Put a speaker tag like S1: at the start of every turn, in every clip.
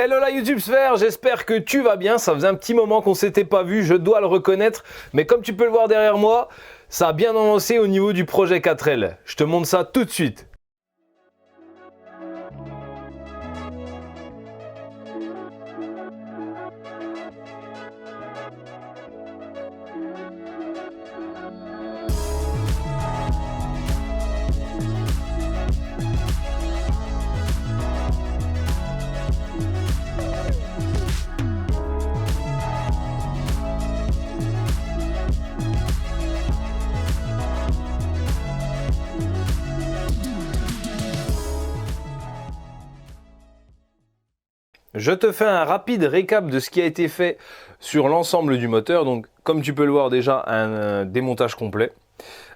S1: Hello la YouTube sphère, j'espère que tu vas bien. Ça faisait un petit moment qu'on s'était pas vu, je dois le reconnaître. Mais comme tu peux le voir derrière moi, ça a bien avancé au niveau du projet 4L. Je te montre ça tout de suite. Je te fais un rapide récap de ce qui a été fait sur l'ensemble du moteur. Donc, comme tu peux le voir déjà, un démontage complet.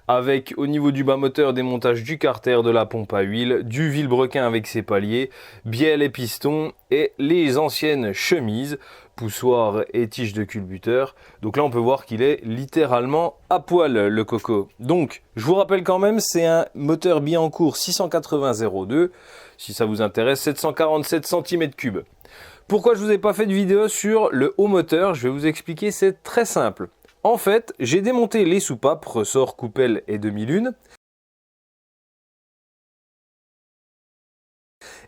S1: Avec au niveau du bas moteur, démontage du carter, de la pompe à huile, du vilebrequin avec ses paliers, bielle et piston et les anciennes chemises, poussoir et tige de culbuteur. Donc là, on peut voir qu'il est littéralement à poil, le coco. Donc, je vous rappelle quand même, c'est un moteur Billancourt 680-02. Si ça vous intéresse, 747 cm3. Pourquoi je vous ai pas fait de vidéo sur le haut moteur? Je vais vous expliquer, c'est très simple. En fait, j'ai démonté les soupapes, ressort, coupelle et demi-lune.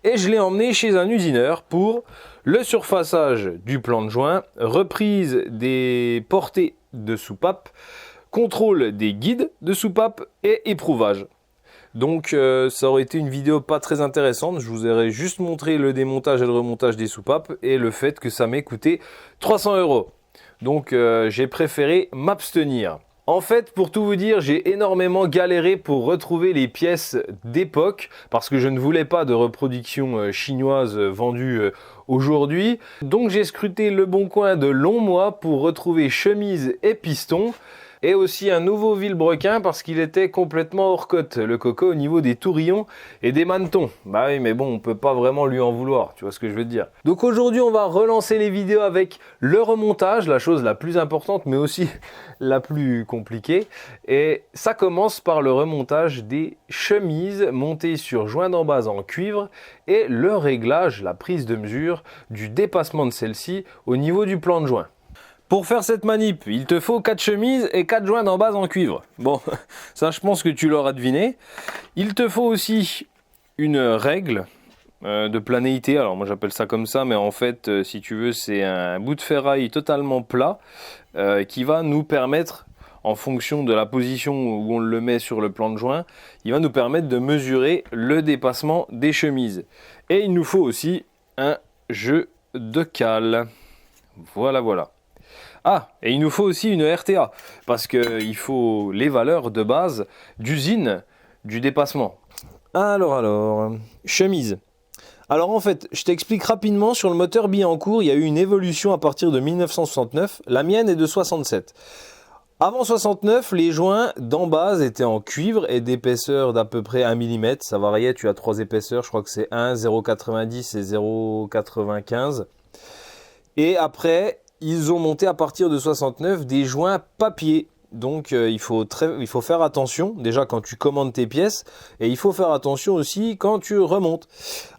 S1: Et je l'ai emmené chez un usineur pour le surfaçage du plan de joint, reprise des portées de soupapes, contrôle des guides de soupapes et éprouvage. Donc ça aurait été une vidéo pas très intéressante, je vous aurais juste montré le démontage et le remontage des soupapes et le fait que ça m'ait coûté 300 €. Donc j'ai préféré m'abstenir. En fait, pour tout vous dire, j'ai énormément galéré pour retrouver les pièces d'époque parce que je ne voulais pas de reproduction chinoise vendue aujourd'hui. Donc j'ai scruté le bon coin de longs mois pour retrouver chemise et piston. Et aussi un nouveau vilebrequin parce qu'il était complètement hors cote, le coco, au niveau des tourillons et des manetons. Bah oui, mais bon, on peut pas vraiment lui en vouloir, tu vois ce que je veux te dire. Donc aujourd'hui, on va relancer les vidéos avec le remontage, la chose la plus importante, mais aussi la plus compliquée. Et ça commence par le remontage des chemises montées sur joint d'embase en cuivre et le réglage, la prise de mesure du dépassement de celle-ci au niveau du plan de joint. Pour faire cette manip, il te faut 4 chemises et 4 joints d'embase en cuivre. Bon, ça je pense que tu l'auras deviné. Il te faut aussi une règle de planéité. Alors moi j'appelle ça comme ça, mais en fait, si tu veux, c'est un bout de ferraille totalement plat qui va nous permettre, en fonction de la position où on le met sur le plan de joint, il va nous permettre de mesurer le dépassement des chemises. Et il nous faut aussi un jeu de cale. Voilà, voilà. Ah, et il nous faut aussi une RTA, parce qu'il faut les valeurs de base d'usine du dépassement. Alors, chemise. Alors en fait, je t'explique rapidement, sur le moteur Billancourt, il y a eu une évolution à partir de 1969, la mienne est de 67. Avant 69, les joints d'embase étaient en cuivre et d'épaisseur d'à peu près 1 mm, ça variait, tu as 3 épaisseurs, je crois que c'est 1, 0,90 et 0,95. Et après, ils ont monté à partir de 69 des joints papier. Donc il faut faire attention déjà quand tu commandes tes pièces et il faut faire attention aussi quand tu remontes.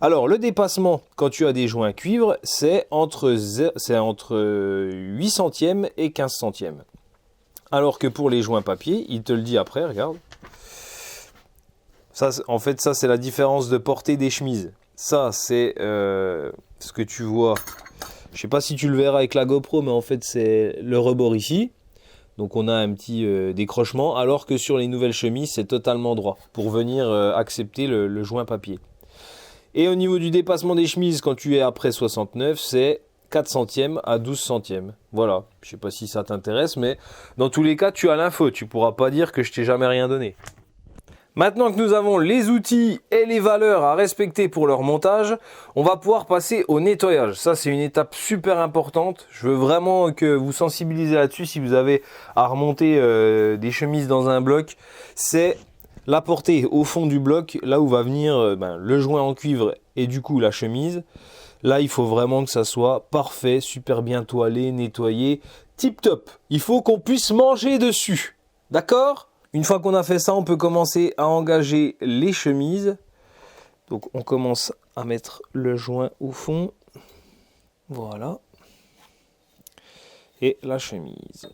S1: Alors le dépassement quand tu as des joints cuivre, c'est entre 8 centièmes et 15 centièmes. Alors que pour les joints papier, il te le dit après, regarde. Ça, en fait, ça c'est la différence de portée des chemises. Ça c'est ce que tu vois. Je sais pas si tu le verras avec la GoPro, mais en fait c'est le rebord ici. Donc on a un petit décrochement, alors que sur les nouvelles chemises c'est totalement droit pour venir accepter le joint papier. Et au niveau du dépassement des chemises, quand tu es après 69, c'est 4 centièmes à 12 centièmes. Voilà, je sais pas si ça t'intéresse, mais dans tous les cas tu as l'info, tu pourras pas dire que je t'ai jamais rien donné. Maintenant que nous avons les outils et les valeurs à respecter pour leur montage, on va pouvoir passer au nettoyage. Ça, c'est une étape super importante. Je veux vraiment que vous sensibilisez là-dessus si vous avez à remonter des chemises dans un bloc. C'est la portée au fond du bloc, là où va venir le joint en cuivre et du coup la chemise. Là, il faut vraiment que ça soit parfait, super bien toilé, nettoyé, tip top. Il faut qu'on puisse manger dessus. D'accord ? Une fois qu'on a fait ça, on peut commencer à engager les chemises. Donc on commence à mettre le joint au fond. Voilà. Et la chemise.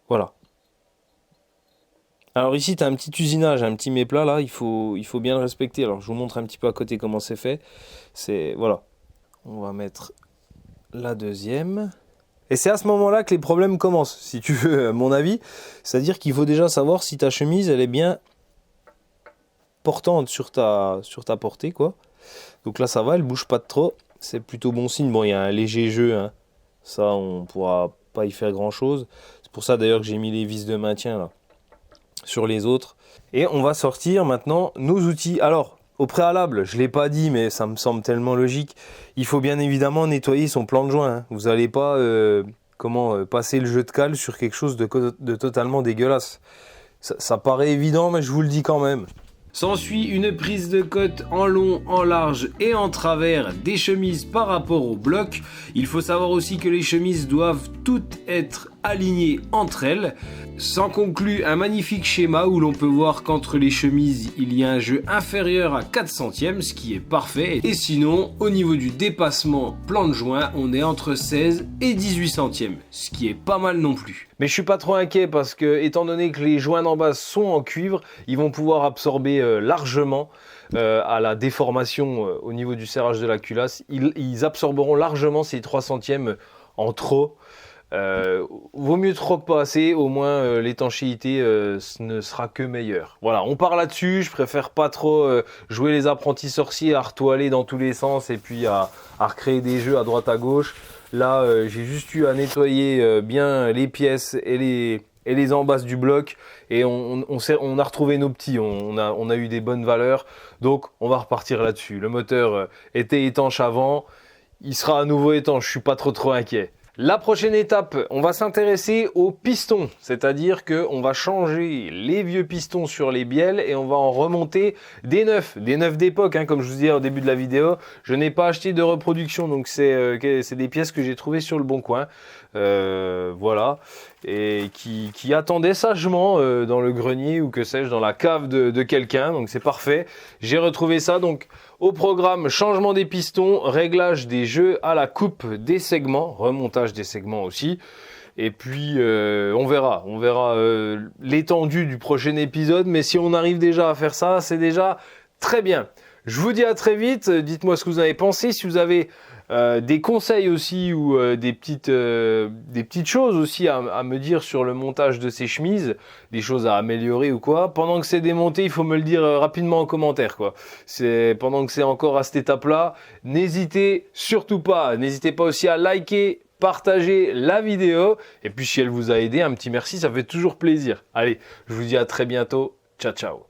S1: Voilà. Alors ici, tu as un petit usinage, un petit méplat là, il faut bien le respecter. Alors je vous montre un petit peu à côté comment c'est fait. Voilà. On va mettre la deuxième. Et c'est à ce moment-là que les problèmes commencent, si tu veux, à mon avis. C'est-à-dire qu'il faut déjà savoir si ta chemise, elle est bien portante sur ta portée, quoi. Donc là, ça va, elle bouge pas de trop. C'est plutôt bon signe. Bon, il y a un léger jeu, hein. Ça, on pourra pas y faire grand-chose. C'est pour ça, d'ailleurs, que j'ai mis les vis de maintien, là, sur les autres. Et on va sortir, maintenant, nos outils. Alors, au préalable, je ne l'ai pas dit, mais ça me semble tellement logique. Il faut bien évidemment nettoyer son plan de joint, hein. Vous n'allez pas passer le jeu de cale sur quelque chose de totalement dégueulasse. Ça paraît évident, mais je vous le dis quand même. S'ensuit une prise de cote en long, en large et en travers des chemises par rapport au bloc. Il faut savoir aussi que les chemises doivent toutes être alignées entre elles. S'en conclut un magnifique schéma où l'on peut voir qu'entre les chemises il y a un jeu inférieur à 4 centièmes, ce qui est parfait. Et sinon, au niveau du dépassement plan de joint, on est entre 16 et 18 centièmes, ce qui est pas mal non plus. Mais je suis pas trop inquiet parce que, étant donné que les joints d'en bas sont en cuivre, ils vont pouvoir absorber largement à la déformation au niveau du serrage de la culasse. Ils absorberont largement ces 3 centièmes en trop. Vaut mieux trop que pas assez, au moins l'étanchéité ne sera que meilleure. Voilà, on part là-dessus, je préfère pas trop jouer les apprentis sorciers à retoiler dans tous les sens et puis à recréer des jeux à droite à gauche. Là, j'ai juste eu à nettoyer bien les pièces et les embasses du bloc et on a retrouvé nos petits, on a eu des bonnes valeurs, donc on va repartir là-dessus. Le moteur était étanche avant, il sera à nouveau étanche, je suis pas trop inquiet. La prochaine étape, on va s'intéresser aux pistons, c'est-à-dire qu'on va changer les vieux pistons sur les bielles et on va en remonter des neufs d'époque, hein, comme je vous disais au début de la vidéo. Je n'ai pas acheté de reproduction, donc c'est des pièces que j'ai trouvées sur le bon coin, voilà, et qui attendaient sagement dans le grenier ou que sais-je, dans la cave de quelqu'un, donc c'est parfait. J'ai retrouvé ça, donc au programme, changement des pistons, réglage des jeux à la coupe des segments, remontage des segments aussi. Et puis on verra l'étendue du prochain épisode, mais si on arrive déjà à faire ça, c'est déjà très bien. Je vous dis à très vite, dites-moi ce que vous avez pensé, si vous avez des conseils aussi ou des petites choses aussi à me dire sur le montage de ces chemises, des choses à améliorer ou quoi. Pendant que c'est démonté, il faut me le dire rapidement en commentaire, quoi. Pendant que c'est encore à cette étape-là, n'hésitez pas aussi à liker, partager la vidéo et puis si elle vous a aidé, un petit merci, ça fait toujours plaisir. Allez, je vous dis à très bientôt. Ciao, ciao.